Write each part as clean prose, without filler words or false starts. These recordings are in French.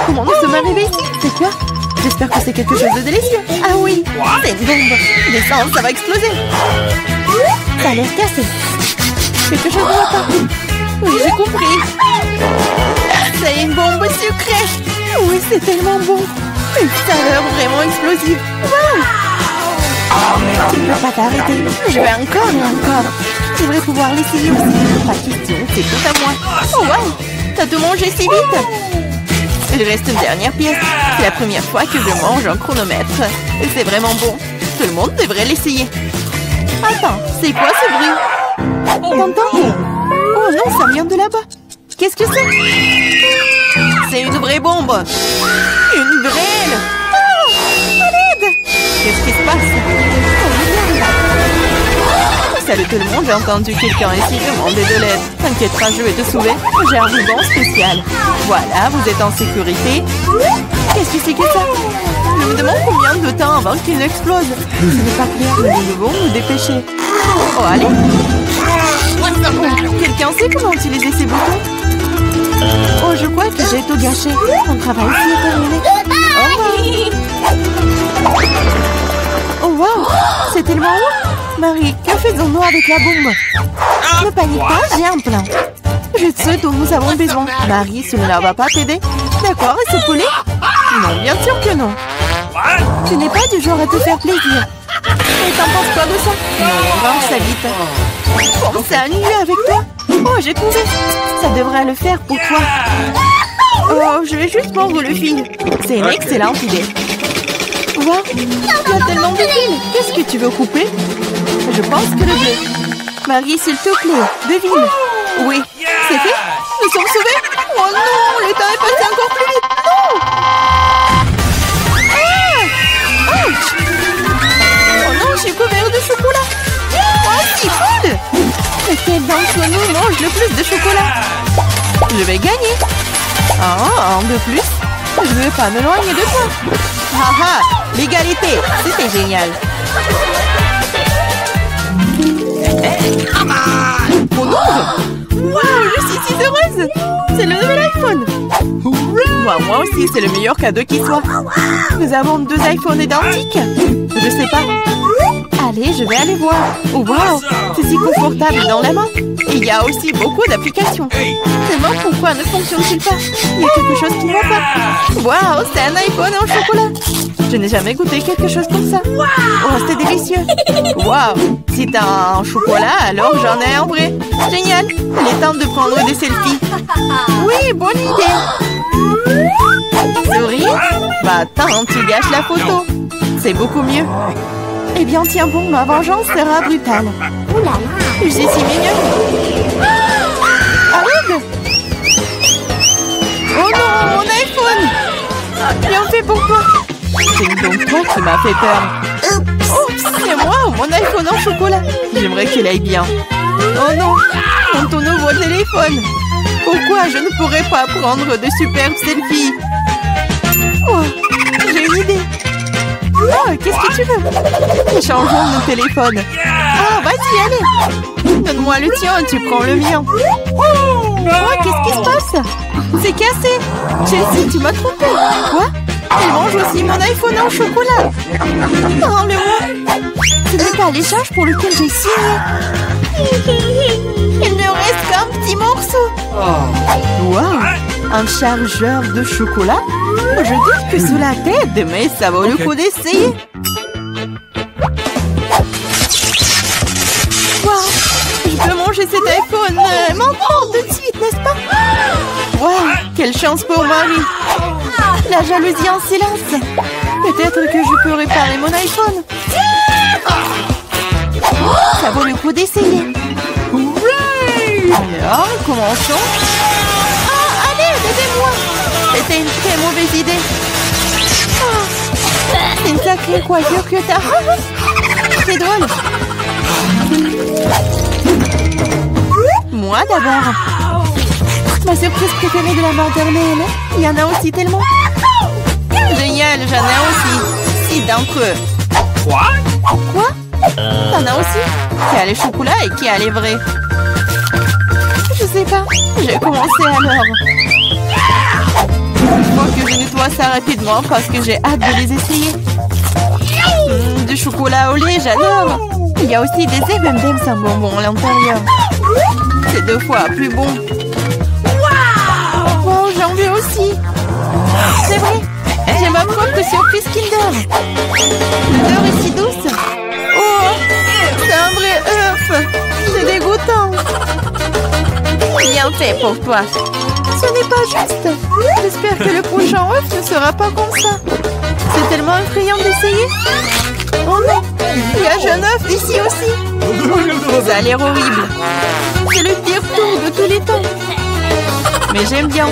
Comment nous sommes arrivés ici? C'est quoi? J'espère que c'est quelque chose de délicieux. Ah oui, c'est une bombe. Descends, ça va exploser. Ça a l'air cassé. Quelque chose ne va pas. Oui, j'ai compris. C'est une bombe sucrée. Oui, c'est tellement bon. Une saveur vraiment explosive. Wow! Tu ne peux pas t'arrêter. Je vais encore et encore. J'aimerais pouvoir l'essayer aussi. Pas question, c'est tout à moi. Oh wow! T'as tout mangé si vite. Il reste une dernière pièce. C'est la première fois que je mange un chronomètre. Et c'est vraiment bon. Tout le monde devrait l'essayer. Attends, c'est quoi ce bruit? T'entends? Oh non, ça vient de là-bas. Qu'est-ce que c'est? C'est une vraie bombe. Une vraie. Oh, à l'aide! Qu'est-ce qui se passe? Salut tout le monde, j'ai entendu quelqu'un ici demander de l'aide. T'inquiète pas, je vais te sauver. J'ai un ruban spécial. Voilà, vous êtes en sécurité. Qu'est-ce que c'est que ça? Je me demande combien de temps avant qu'il n'explose. Ce n'est pas clair, mais nous devons nous dépêcher. Oh, allez! Oh, quelqu'un sait comment utiliser ces boutons? Oh, je crois que j'ai tout gâché. Mon travail ici est terminé. Au revoir. Oh, wow! C'est tellement haut! Marie, que faisons-nous avec la bombe? Ne panique pas, j'ai un plan. Je sais dont nous avons besoin. Marie, cela ne va pas t'aider? D'accord, et ce poulet? Non, bien sûr que non. Tu n'es pas du genre à te faire plaisir. Et t'en penses quoi de ça? Non, range ça vite. Pensez à mieux avec toi. Oh, j'ai trouvé. Ça devrait le faire pour toi. Oh, je vais juste mordre le fil. C'est une excellente idée. Wow, il y a tellement de fils. Qu'est-ce que tu veux couper? Je pense que le bleu. Marie, s'il te plaît, devine. Oui, c'est fait. Nous sommes sauvés. Oh non, le temps est passé encore plus vite. Non. Ah! Ouch! Oh non, je suis couvert de chocolat. Oh, c'est cool. Lequel d'entre nous mange le plus de chocolat? Je vais gagner. Ah, un de plus. Je ne veux pas m'éloigner de toi. Haha, l'égalité, c'était génial. Mon ongle! Wow, je suis si heureuse! C'est le nouvel iPhone! Moi aussi, c'est le meilleur cadeau qui soit. Nous avons 2 iPhones identiques. Je sais pas. Allez, je vais aller voir. Oh, wow, c'est si confortable dans la main. Et il y a aussi beaucoup d'applications. Seulement, pourquoi ne fonctionne-t-il pas? Il y a quelque chose qui ne va pas. Wow, c'est un iPhone en chocolat. Je n'ai jamais goûté quelque chose comme ça. Oh, c'est délicieux. Wow, si t'as un chocolat, alors j'en ai un vrai. Génial. Il est temps de prendre des selfies. Oui, bonne idée. Souris? Bah attends, tu gâches la photo. C'est beaucoup mieux. Eh bien, tiens bon, ma vengeance sera brutale. Oula, je suis si mignonne. Arrête! Oh non, mon iPhone! Bien fait pour toi. C'est donc toi qui m'as fait peur. Oh, c'est moi, mon iPhone en chocolat. J'aimerais qu'il aille bien. Oh non, ton nouveau téléphone. Pourquoi je ne pourrais pas prendre de superbes selfies? Oh, j'ai une idée. Oh, qu'est-ce que tu veux? Échangeons nos téléphones. Ah, vas-y, allez. Donne-moi le tien, tu prends le mien. Oh, qu'est-ce qui se passe? C'est cassé. Chelsea, tu m'as trompé. Quoi? Elle mange aussi mon iPhone en chocolat. Rends-le-moi. Ce n'est pas l'échange pour lequel j'ai signé. Il ne reste qu'un petit morceau. Wow, un chargeur de chocolat? Je doute que cela t'aide, mais ça vaut le coup d'essayer. Wow, je peux manger cet iPhone maintenant de suite, n'est-ce pas? Wow, quelle chance pour Marie. La jalousie en silence. Peut-être que je peux réparer mon iPhone. Ça vaut le coup d'essayer. Alors, commençons. Ah, allez, aidez-moi. C'était une très mauvaise idée. Oh, c'est une sacrée coiffure que t'as. C'est drôle. Moi d'abord. Ma surprise préférée de la maternelle. Il y en a aussi tellement. Génial, j'en ai aussi. 6 d'entre eux. Quoi? T'en as aussi? Qui a les chocolats et qui a les vrais? Je sais pas. J'ai commencé alors. Une fois que je ne ça rapidement parce que j'ai hâte de les essayer. Du chocolat au lait, j'adore. Il y a aussi des M&M's sans bonbons à l'intérieur. C'est 2 fois plus bon. Wow, j'en veux aussi. C'est vrai, j'ai ma propre surprise Kinder. L'odeur est si douce. Oh, c'est un vrai œuf. C'est dégoûtant. Bien fait pour toi. Ce n'est pas juste. J'espère que le prochain œuf ne sera pas comme ça. C'est tellement effrayant d'essayer. Oh non, il y a un œuf ici aussi. Ça a l'air horrible. C'est le pire tour de tous les temps. Mais j'aime bien,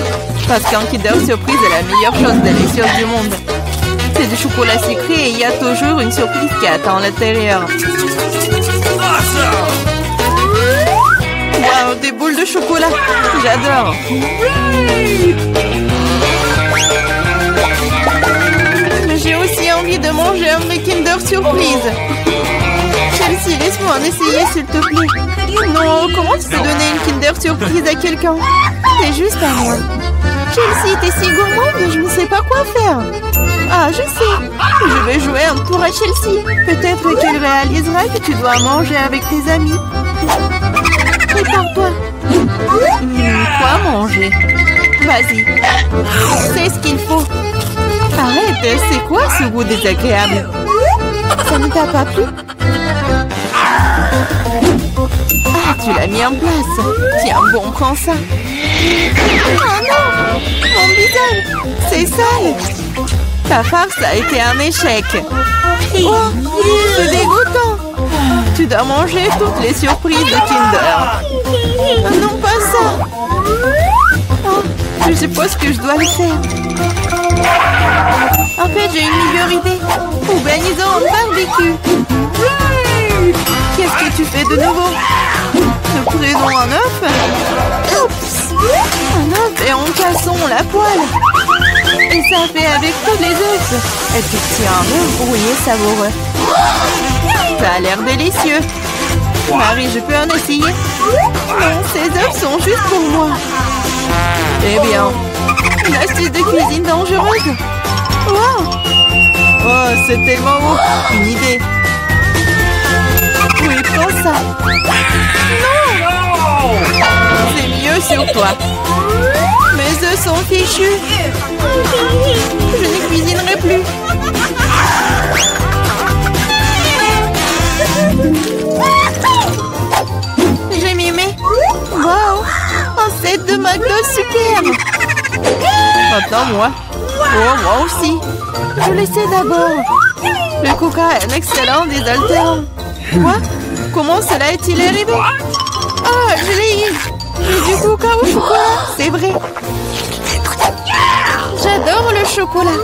parce qu'un Kinder Surprise est la meilleure chose délicieuse du monde. C'est du chocolat sucré et il y a toujours une surprise qui attend à l'intérieur. Wow, des boules de chocolat. J'adore. Mais j'ai aussi envie de manger un vrai Kinder Surprise. Chelsea, laisse-moi en essayer, s'il te plaît. Non, comment tu peux donner une Kinder Surprise à quelqu'un? C'est juste à moi. Chelsea, t'es si gourmande, je ne sais pas quoi faire. Ah, je sais. Je vais jouer un tour à Chelsea. Peut-être qu'elle réalisera que tu dois manger avec tes amis. Prépare-toi. Quoi manger? Vas-y. C'est ce qu'il faut. Arrête, c'est quoi ce goût désagréable? Ça ne t'a pas plu? Ah, tu l'as mis en place. Tiens, bon, prends ça. Oh non! Mon visage! C'est sale! Ta farce a été un échec. Oh, c'est dégoûtant! Tu dois manger toutes les surprises de Kinder. Non, pas ça! Oh, je suppose que je dois le faire. En fait, j'ai une meilleure idée. Organisons un barbecue. Qu'est-ce que tu fais de nouveau? Nous prenons un œuf. Oups! Un œuf et en cassons la poêle. Et ça fait avec tous les œufs. Et tu tiens un œuf brouillé savoureux. Ça a l'air délicieux. Marie, je peux en essayer? Non, ces œufs sont juste pour moi. Eh bien, une astuce de cuisine dangereuse. Wow! Oh, c'est tellement beau. Une idée. Oui, prends ça. Non! C'est mieux sur toi. Mes œufs sont fichus. Je ne cuisinerai plus. J'ai mimé. Wow! Un set de McDo superbe. Maintenant, moi. Oh, moi aussi. Je le sais d'abord. Le coca est un excellent désaltérant. Quoi? Comment cela est-il arrivé? Ah, je l'ai eu. J'ai du coca au chocolat, c'est vrai. J'adore le chocolat.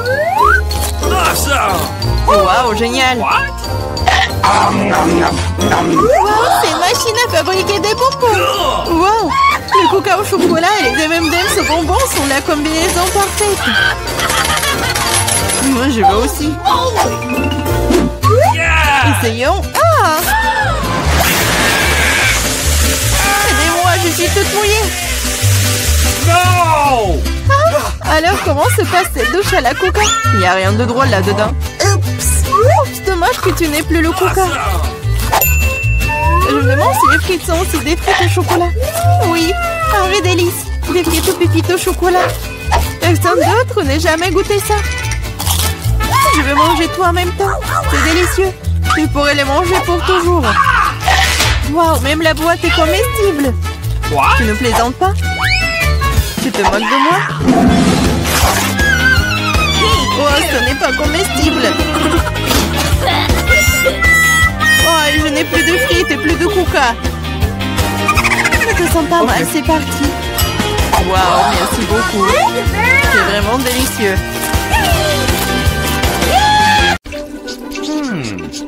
Wow, génial. Wow, c'est une machine à fabriquer des bonbons. Wow, le coca au chocolat et les M&M's au bonbons sont la combinaison parfaite. Moi, je veux aussi. Essayons. Ah! Aidez-moi, je suis toute mouillée. Non! Ah, alors, comment se passe cette douche à la coca? Il n'y a rien de drôle là-dedans. Oups! Dommage que tu n'aies plus le coca. Je me demande si les frites sont aussi des frites au chocolat. Oui, un vrai délice. Des frites aux pépites au chocolat. Personne d'autre n'a jamais goûté ça. Je vais manger tout en même temps. C'est délicieux. Tu pourrais les manger pour toujours. Waouh, même la boîte est comestible. Tu ne plaisantes pas? Tu te moques de moi? Oh, ce n'est pas comestible. Oh, je n'ai plus de frites et plus de coca. Je te sens pas mal, c'est parti. Waouh, merci beaucoup. C'est vraiment délicieux.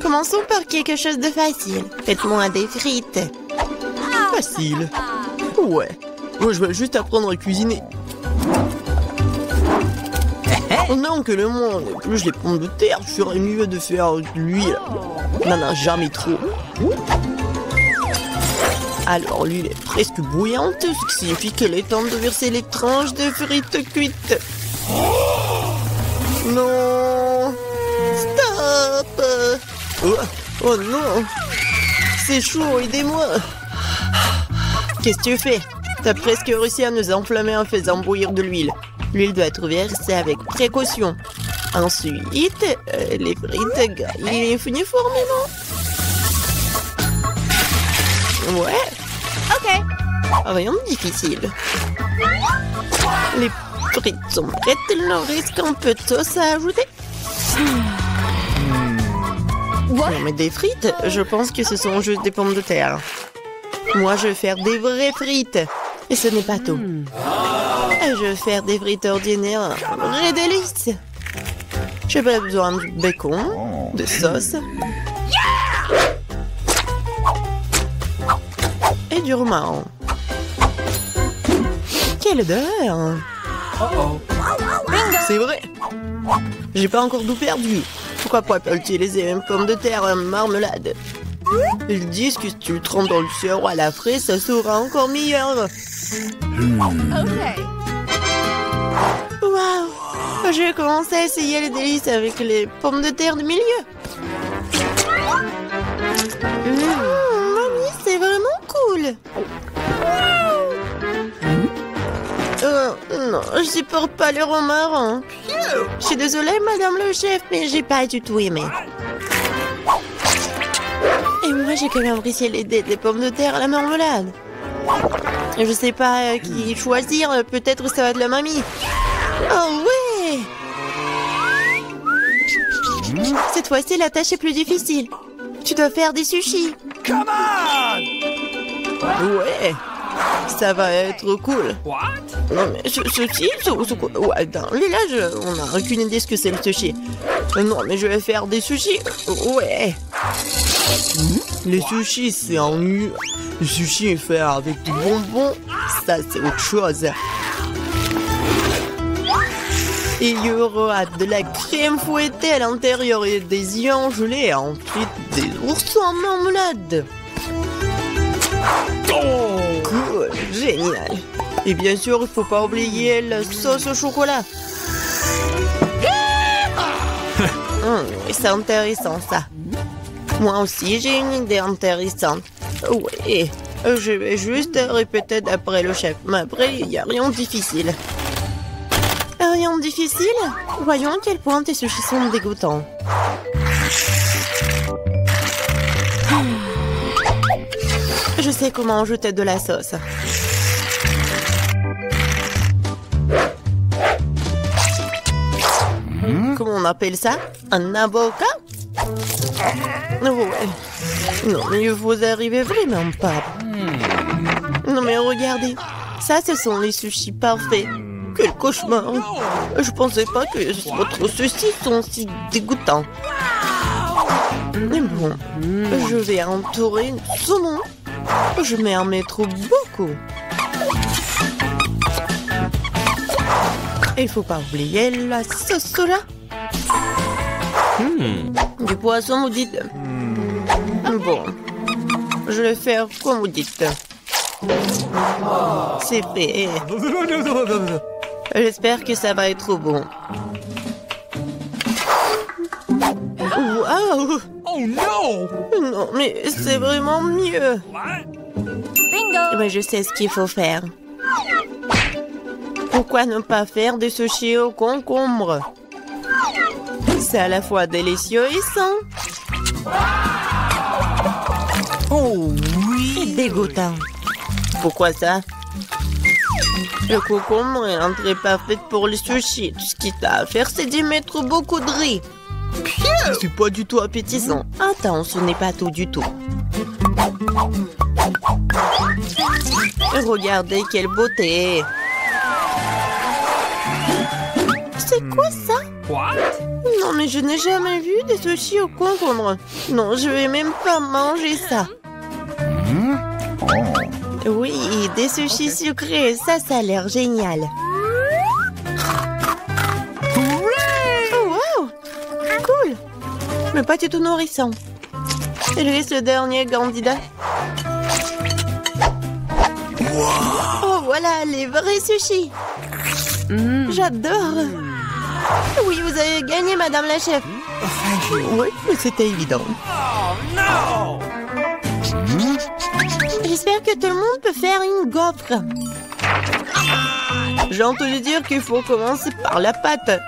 Commençons par quelque chose de facile. Faites-moi des frites. Facile. Ouais. Moi, je vais juste apprendre à cuisiner. Pendant que le monde épluche les pommes de terre, je ferai mieux de faire de l'huile. N'en a jamais trop. Alors, l'huile est presque bouillante, ce qui signifie qu'il est temps de verser les tranches de frites cuites. Non. Stop. Oh non. C'est chaud, aidez-moi. Qu'est-ce que tu fais? T'as presque réussi à nous enflammer en faisant bouillir de l'huile. L'huile doit être versée avec précaution. Ensuite, les frites grillées uniformément. Ouais. Ok. Rien de difficile. Les frites sont prêtes, il nous reste un peu de sauce à ajouter. Non mais des frites, je pense que ce sont juste des pommes de terre. Moi je vais faire des vraies frites. Et ce n'est pas tout. Je vais faire des frites ordinaires, vraies délices. J'ai pas besoin de bacon, de sauce. Et du romarin. Quelle odeur! C'est vrai! J'ai pas encore tout perdu. Pourquoi pas utiliser une pomme de terre en marmelade? Ils disent que si tu le trempes dans le sirop à la fraise, ça sera encore meilleur. Waouh! Je vais commencer à essayer les délices avec les pommes de terre du milieu. Mamie, c'est vraiment cool. Non, je supporte pas le romarin. Je suis désolée, madame le chef, mais j'ai pas du tout aimé. Et moi, j'ai quand même apprécié les pommes de terre à la marmelade. Je sais pas qui choisir, peut-être ça va être la mamie. Oh ouais! Cette fois-ci, la tâche est plus difficile. Tu dois faire des sushis. Come on! Ouais! Ça va être cool. Non mais sushi, ouais, dans le village, on n'a aucune idée ce que c'est le sushi. Non mais je vais faire des sushis. Ouais. Les sushis c'est ennuyeux. Le sushi est fait avec du bonbon, ça c'est autre chose. Il y aura de la crème fouettée à l'intérieur et des œufs gelés et ensuite des ours en marmelade. Cool, génial. Et bien sûr, il faut pas oublier la sauce au chocolat. C'est intéressant ça. Moi aussi, j'ai une idée intéressante. Oui, je vais juste répéter d'après le chef. Mais après, il n'y a rien de difficile. Rien de difficile? Voyons à quel point tes sushis sont dégoûtants. Je sais comment ajouter de la sauce. Comment on appelle ça? Un avocat? Ouais. Non, mais vous arrivez vraiment pas. Non, mais regardez. Ça, ce sont les sushis parfaits. Quel cauchemar. Je pensais pas que votre sushi sont si dégoûtants. Mais bon, je vais entourer le saumon. Je vais en mettre beaucoup. Il faut pas oublier la sauce soja. Du poisson, vous dites. Bon, je vais faire comme vous dites. C'est fait. J'espère que ça va être bon. Waouh! Oh non! Non, mais c'est vraiment mieux. Bingo! Mais je sais ce qu'il faut faire. Pourquoi ne pas faire des sushis au concombre? C'est à la fois délicieux et sain. Oh oui! Et dégoûtant. Pourquoi ça? Le concombre est l'entrée parfaite pour les sushis. Tout ce qu'il y a à faire, c'est d'y mettre beaucoup de riz. C'est pas du tout appétissant. Attends, ce n'est pas tout du tout. Regardez quelle beauté. C'est quoi ça? What? Non, mais je n'ai jamais vu des sushis au concombre. Non, je vais même pas manger ça. Oui, des sushis sucrés, ça a l'air génial. Oh, wow! Cool! Mais pas du tout nourrissant. Il reste le dernier candidat. Oh, voilà, les vrais sushis. J'adore. Oui, vous avez gagné, madame la chef. Oui, c'était évident. Oh no! J'espère que tout le monde peut faire une gaufre. J'ai entendu dire qu'il faut commencer par la pâte.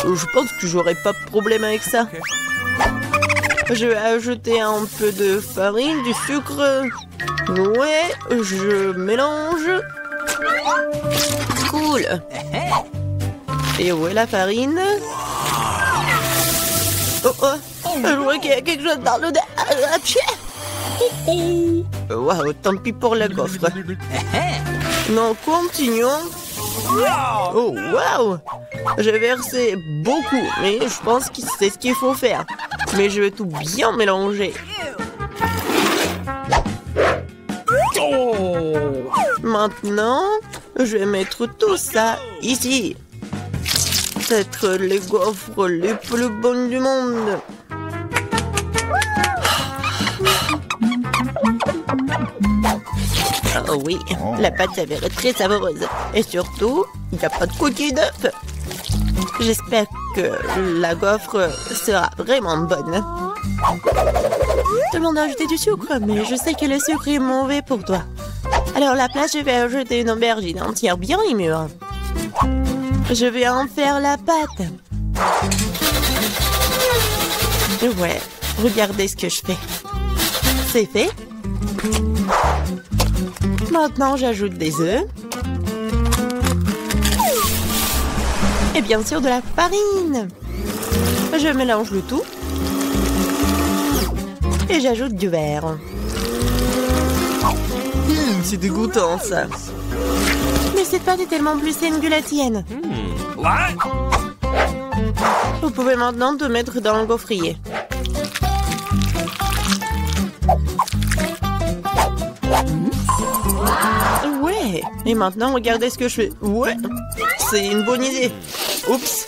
Je pense que j'aurai pas de problème avec ça. Je vais ajouter un peu de farine, du sucre. Ouais, je mélange. Cool. Et où est la farine? Oh oh, je vois qu'il y a quelque chose dans l'odeur. Waouh, tant pis pour la gaufre. Non, continuons. Oh, waouh! J'ai versé beaucoup, mais je pense que c'est ce qu'il faut faire. Mais je vais tout bien mélanger. Maintenant, je vais mettre tout ça ici. Peut-être les gaufres les plus bonnes du monde. Oh oui, la pâte s'avère très savoureuse. Et surtout, il n'y a pas de coquille d'œuf. J'espère que la gaufre sera vraiment bonne. Tout le monde a ajouté du sucre, mais je sais que le sucre est mauvais pour toi. Alors à la place, je vais ajouter une aubergine entière bien mûre. Je vais en faire la pâte. Ouais, regardez ce que je fais. C'est fait. Maintenant, j'ajoute des œufs. Et bien sûr, de la farine. Je mélange le tout. Et j'ajoute du verre. C'est dégoûtant, ça. Mais cette pâte est tellement plus saine que la tienne. What? Vous pouvez maintenant te mettre dans le gaufrier. Ouais. Et maintenant, regardez ce que je fais. Ouais. C'est une bonne idée. Oups.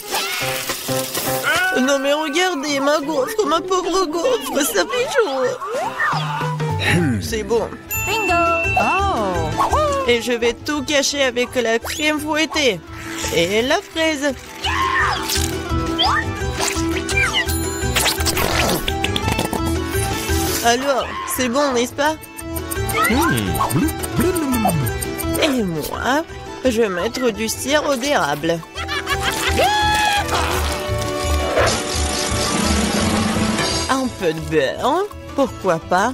Non mais regardez, ma gaufre, ma pauvre gaufre, ça fait chaud. C'est bon. Bingo! Oh! Et je vais tout cacher avec la crème fouettée. Et la fraise. Alors, c'est bon, n'est-ce pas? Et moi, je vais mettre du sirop d'érable. Un peu de beurre, pourquoi pas?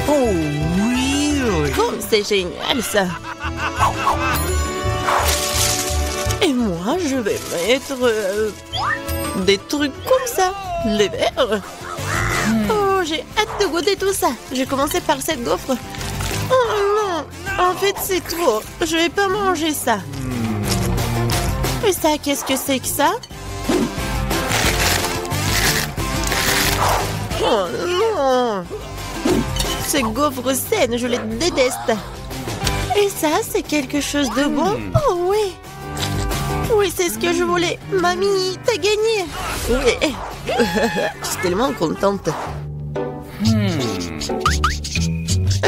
Oh oui! Oh, c'est génial ça! Et moi, je vais mettre des trucs comme ça, les verres. Oh, j'ai hâte de goûter tout ça. Je vais commencer par cette gaufre. Oh non, en fait c'est trop. Je vais pas manger ça. Et ça, qu'est-ce que c'est que ça? Oh non! Ces gaufres saines, je les déteste. Et ça, c'est quelque chose de bon? Oh oui! Oui, c'est ce que je voulais. Mamie, t'as gagné. Oui. Je suis tellement contente.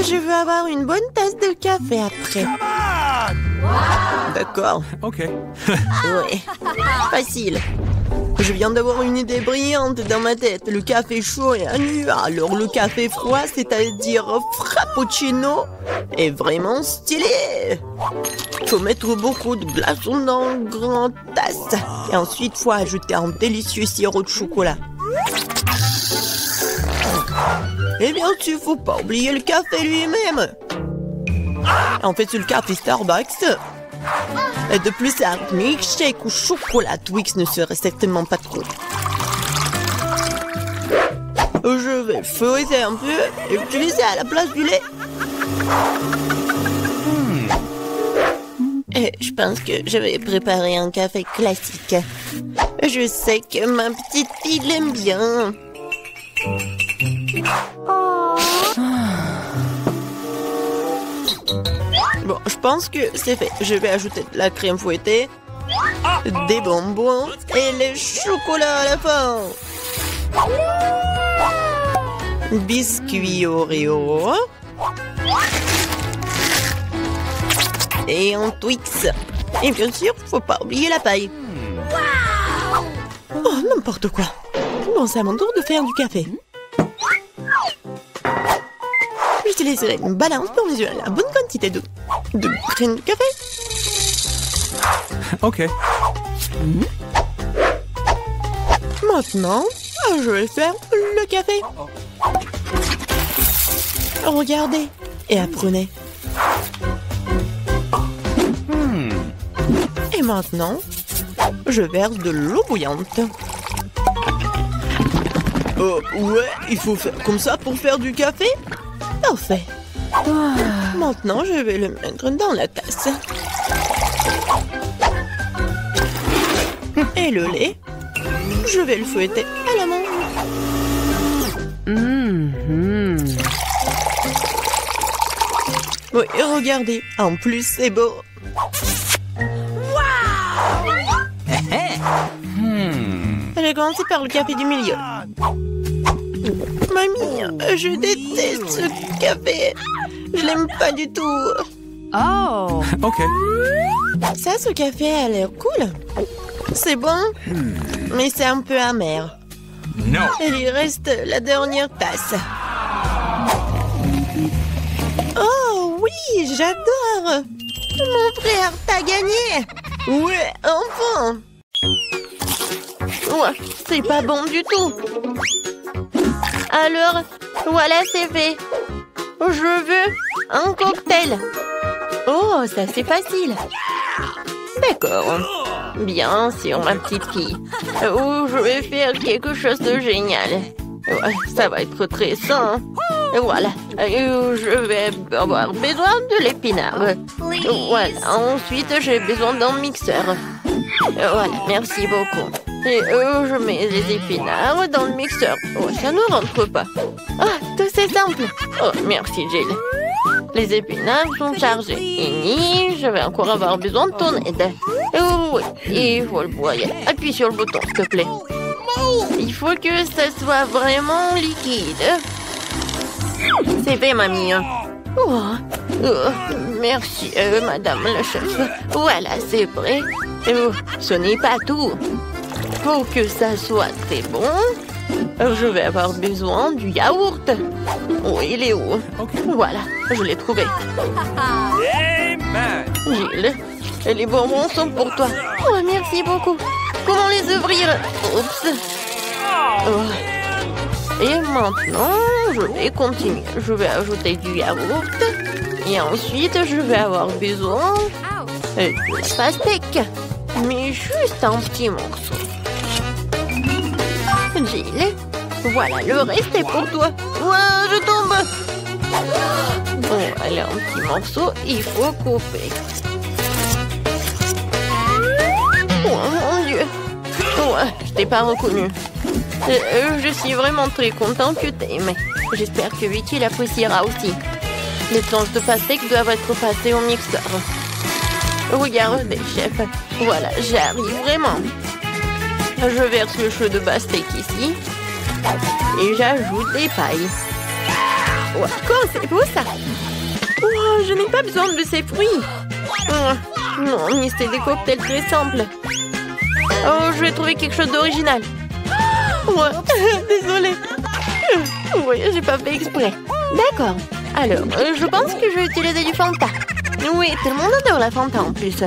Je veux avoir une bonne tasse de café après. D'accord. Ok. Oui. Facile. Je viens d'avoir une idée brillante dans ma tête. Le café chaud est nu. Alors le café froid, c'est-à-dire frappuccino, est vraiment stylé. Faut mettre beaucoup de glaçons dans une grande tasse. Et ensuite, faut ajouter un délicieux sirop de chocolat. Et bien sûr, faut pas oublier le café lui-même. En fait, c'est le café Starbucks. Et de plus, un milkshake ou chocolat Twix ne serait certainement pas trop. Je vais feuilleter un peu et utiliser à la place du lait. Et je pense que je vais préparer un café classique. Je sais que ma petite fille l'aime bien. Bon, je pense que c'est fait. Je vais ajouter de la crème fouettée, des bonbons et le chocolat à la fin. Biscuit Oreo. Et un Twix. Et bien sûr, faut pas oublier la paille. Oh, n'importe quoi. Bon, c'est à mon tour de faire du café. J'utiliserai une balance pour mesurer la bonne quantité de graines de café. Ok. Maintenant, je vais faire le café. Regardez et apprenez. Et maintenant, je verse de l'eau bouillante. Ouais, il faut faire comme ça pour faire du café? Parfait. Maintenant, je vais le mettre dans la tasse. Et le lait, je vais le fouetter à la main. Oui, regardez, en plus c'est beau. J'ai commencé par le café du milieu. Mamie, je déteste ce café. Je l'aime pas du tout. Oh. Ok. Ça, ce café a l'air cool. C'est bon, mais c'est un peu amer. No. Et il reste la dernière tasse. Oh oui, j'adore. Mon frère, t'as gagné. Ouais, enfin. Ouais, c'est pas bon du tout. Alors, voilà, c'est fait. Je veux un cocktail. Oh, ça c'est facile. D'accord. Bien sûr, ma petite fille. Oh, je vais faire quelque chose de génial. Ouais, ça va être très sain. Voilà. Je vais avoir besoin de l'épinard. Voilà. Ensuite, j'ai besoin d'un mixeur. Voilà, merci beaucoup. Et je mets les épinards dans le mixeur. Oh, ça ne rentre pas. Ah, tout c'est simple. Oh, merci, Jill. Les épinards sont chargés. Et je vais encore avoir besoin de ton aide. Oh, oui, il faut le broyer. Appuie sur le bouton, s'il te plaît. Il faut que ça soit vraiment liquide. C'est fait, mamie. Oh, merci, madame la chef. Voilà, c'est prêt. Ce n'est pas tout. Pour que ça soit très bon, je vais avoir besoin du yaourt. Oh, il est où? Voilà, je l'ai trouvé. Amen. Gilles, les bonbons sont pour toi. Oh, merci beaucoup. Comment les ouvrir? Oups. Oh. Et maintenant, je vais continuer. Je vais ajouter du yaourt. Et ensuite, je vais avoir besoin de pastèque. Mais juste un petit morceau. Jill, voilà, le reste est pour toi. Ouah, je tombe. Bon, allez, un petit morceau, il faut couper. Oh mon Dieu. Ouais, je t'ai pas reconnu. Je suis vraiment très contente que t'aimes. J'espère que Vicky l'appréciera aussi. Les planches de pastèque doivent être passées au mixeur. Regardez, chef. Voilà, j'arrive vraiment. Je verse le jus de pastèque ici. Et j'ajoute des pailles. Wow, c'est beau ça. Wow, je n'ai pas besoin de ces fruits. Oh, non, mais c'est des cocktails très simples. Oh, je vais trouver quelque chose d'original. Ouais, désolée. Oui, j'ai pas fait exprès. D'accord. Alors, je pense que je vais utiliser du Fanta. Oui, tout le monde adore la Fanta en plus.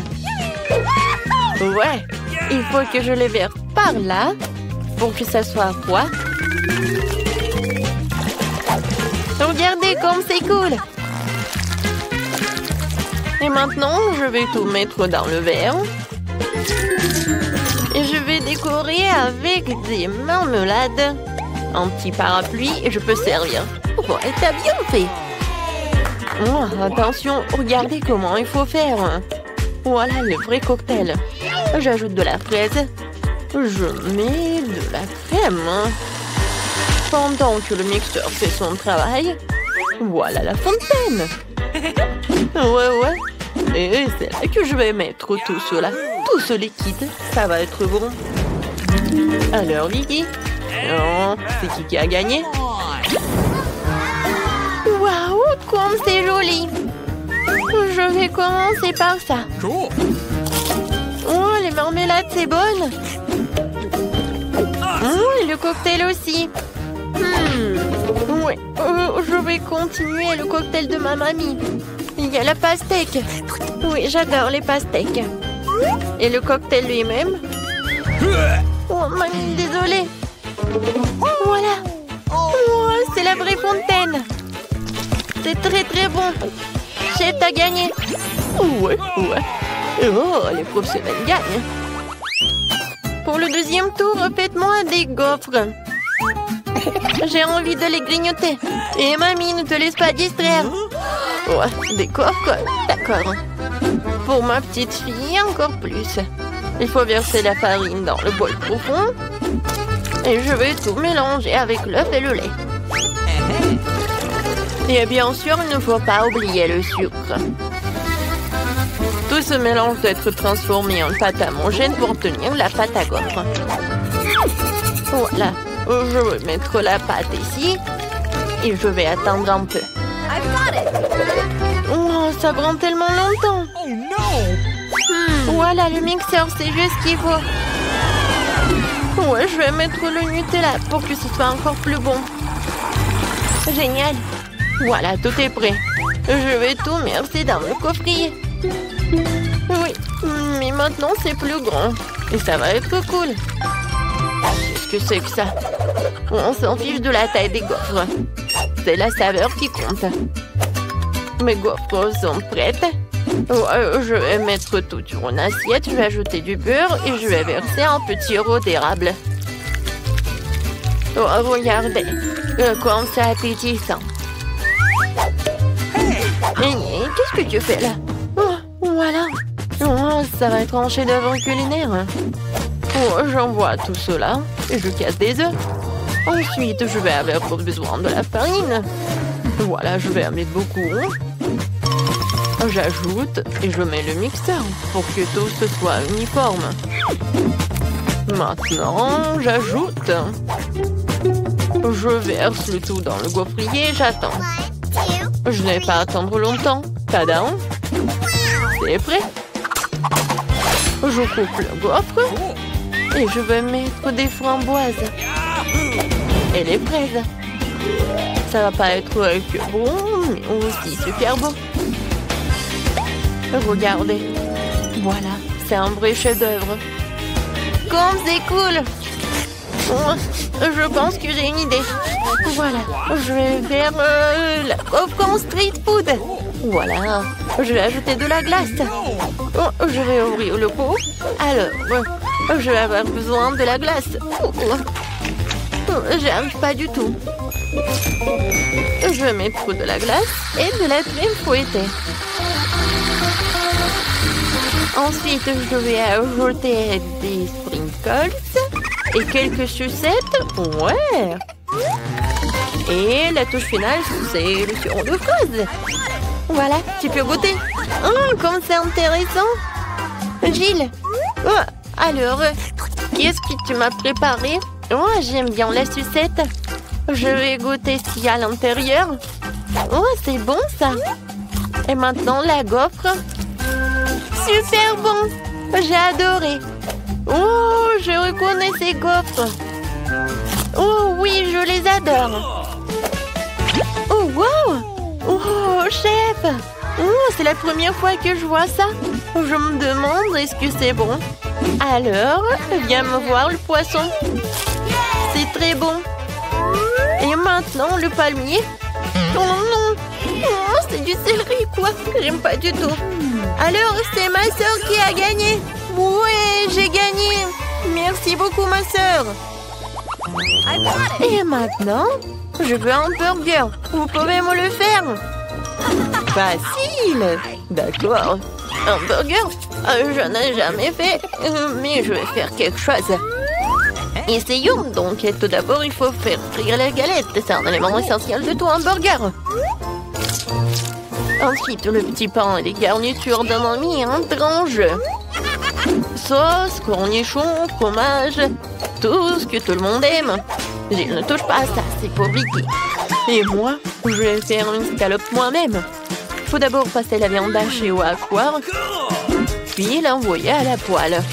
Ouais, il faut que je les verse par là pour que ça soit froid. Regardez comme c'est cool. Et maintenant, je vais tout mettre dans le verre. Et je vais décorer avec des marmelades. Un petit parapluie et je peux servir. Oh, t'as bien fait. Oh, attention, regardez comment il faut faire. Voilà le vrai cocktail. J'ajoute de la fraise. Je mets de la crème. Pendant que le mixeur fait son travail, voilà la fontaine. Ouais. Et c'est là que je vais mettre tout cela. Tout ce liquide, ça va être bon. Alors, Vicky? Non, c'est qui a gagné? Waouh, comme c'est joli! Je vais commencer par ça. Cool. Oh, les marmelades, c'est bonne! Et le cocktail aussi. Oui, je vais continuer le cocktail de ma mamie. Il y a la pastèque. Oui, j'adore les pastèques. Et le cocktail lui-même. Oh, mamie, désolée. Voilà. Oh, c'est la vraie fontaine. C'est très très bon. Chef, t'as gagné. Ouais. Oh, les professionnels gagnent. Pour le deuxième tour, faites-moi des gaufres. J'ai envie de les grignoter. Et mamie, ne te laisse pas distraire. Ouais, des gaufres, d'accord. Pour ma petite fille, encore plus. Il faut verser la farine dans le bol profond. Et je vais tout mélanger avec l'œuf et le lait. Et bien sûr, il ne faut pas oublier le sucre. Tout ce mélange doit être transformé en pâte homogène pour obtenir la pâte à gaufres. Voilà, je vais mettre la pâte ici et je vais attendre un peu. Oh, ça prend tellement longtemps. Voilà, le mixeur, c'est juste ce qu'il faut. Ouais, je vais mettre le Nutella pour que ce soit encore plus bon. Génial. Voilà, tout est prêt. Je vais tout verser dans le coffrier. Oui, mais maintenant c'est plus grand. Et ça va être cool. Qu'est-ce que c'est que ça? On s'en fiche de la taille des gaufres. C'est la saveur qui compte. Mes gaufres sont prêtes. Je vais mettre tout sur une assiette. Je vais ajouter du beurre et je vais verser un petit sirop d'érable. Oh, regardez. Comme c'est appétissant. Qu'est-ce que tu fais là? Voilà. Oh, ça va être un chef-d'œuvre culinaire. Oh, j'envoie tout cela et je casse des œufs. Ensuite, je vais avoir besoin de la farine. Voilà, je vais en mettre beaucoup. J'ajoute et je mets le mixeur pour que tout ce soit uniforme. Maintenant, j'ajoute. Je verse le tout dans le gaufrier et j'attends. Je n'ai pas à attendre longtemps. Tadam! C'est prêt. Je coupe le gaufre et je vais mettre des framboises et les fraises. Ça va pas être que bon, mais aussi super beau. Regardez. Voilà, c'est un vrai chef-d'œuvre. Comme c'est cool! Je pense que j'ai une idée. Voilà, je vais faire la gaufre en street food. Voilà, je vais ajouter de la glace. Je vais ouvrir le pot. Alors, je vais avoir besoin de la glace. J'y arrive pas du tout. Je vais mettre de la glace et de la crème fouettée. Ensuite, je vais ajouter des sprinkles et quelques sucettes. Ouais. Et la touche finale, c'est le sirop de fraise. Voilà, tu peux goûter. Oh, comme c'est intéressant. Gilles. Alors, qu'est-ce que tu m'as préparé? Oh, j'aime bien la sucette. Je vais goûter ce qu'il y a à l'intérieur. Oh, c'est bon ça. Et maintenant, la gaufre. Super bon. J'ai adoré. Oh, je reconnais ces gaufres. Oh oui, je les adore. Oh, wow. Oh, chef. Oh, c'est la première fois que je vois ça. Je me demande, est-ce que c'est bon? Alors, viens me voir le poisson. C'est très bon. Et maintenant, le palmier. Oh non. Oh, c'est du céleri, quoi. J'aime pas du tout. Alors, c'est ma sœur qui a gagné. Ouais, j'ai gagné. Merci beaucoup, ma sœur. Et maintenant, je veux un burger. Vous pouvez me le faire? Facile. D'accord. Un burger? Je n'ai jamais fait, mais je vais faire quelque chose. Essayons donc. Tout d'abord, il faut faire frire la galette. C'est un élément essentiel de tout un burger. Ensuite, le petit pain et les garnitures d'un ami un grand jeu. Sauce, cornichons, fromage, tout ce que tout le monde aime. Je ne touche pas à ça, c'est pour Vicky. Et moi, je vais faire une scalope moi-même. Il faut d'abord passer la viande hachée au hachoir, puis l'envoyer à la poêle.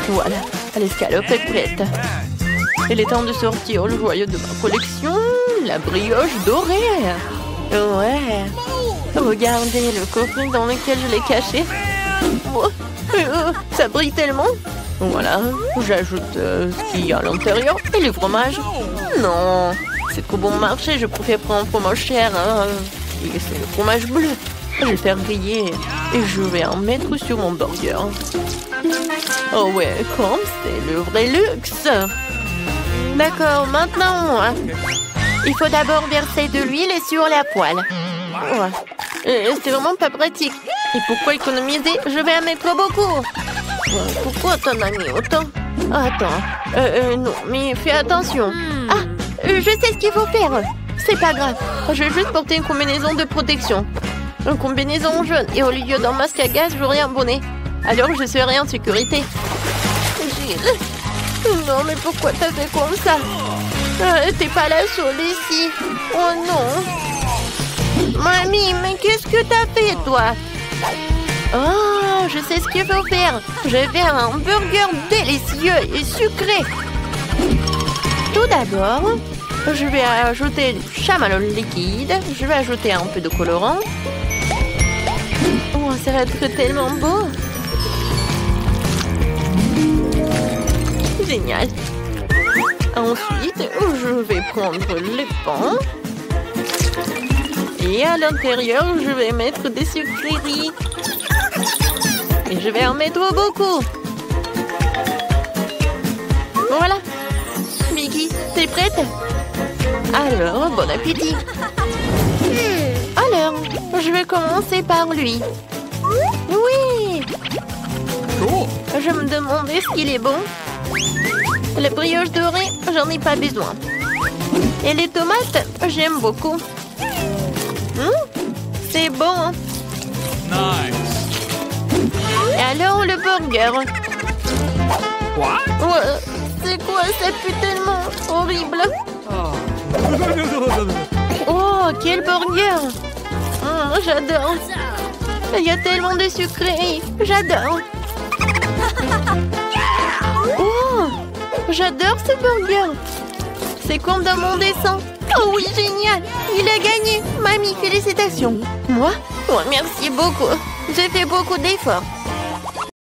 Voilà, l'escalope est prête. Il est temps de sortir le joyau de ma collection, la brioche dorée. Ouais. Regardez le coffret dans lequel je l'ai caché. Oh, ça brille tellement. Voilà, j'ajoute ce qu'il y a à l'intérieur et le fromage. Non, c'est trop bon marché, je préfère prendre un fromage cher. Hein. Et c'est le fromage bleu. Je vais le faire griller et je vais en mettre sur mon burger. Oh ouais, comme c'est le vrai luxe. D'accord, maintenant, il faut d'abord verser de l'huile sur la poêle. Ouais. C'est vraiment pas pratique. Et pourquoi économiser? Je vais en mettre beaucoup. Pourquoi t'en as mis autant? Attends, non, mais fais attention. Ah, je sais ce qu'il faut faire. C'est pas grave, je vais juste porter une combinaison de protection. Une combinaison jaune et au lieu d'un masque à gaz, j'aurai un bonnet. Alors je serai en sécurité. Gilles. Non, mais pourquoi t'as fait comme ça? T'es pas la seule ici. Oh non. Mamie, mais qu'est-ce que t'as fait, toi? Oh, je sais ce qu'il faut faire. Je vais faire un burger délicieux et sucré. Tout d'abord, je vais ajouter du chamallow liquide. Je vais ajouter un peu de colorant. Oh, ça va être tellement beau. Génial. Ensuite, je vais prendre le pain. Et à l'intérieur, je vais mettre des sucreries. Et je vais en mettre beaucoup. Voilà. Mickey, t'es prête? Alors, bon appétit. Alors, je vais commencer par lui. Oui. Je me demandais est-ce qu'il est bon. La brioche dorée, j'en ai pas besoin. Et les tomates, j'aime beaucoup. C'est bon. Nice. Et alors le burger. What? Ouais, c'est quoi? Ça pue tellement horrible. Oh, quel burger. J'adore. Il y a tellement de sucreries. J'adore. Oh, j'adore ce burger. C'est comme dans mon dessin. Oh oui, génial. Il a gagné. Mamie, félicitations. Moi? Oh, merci beaucoup. J'ai fait beaucoup d'efforts.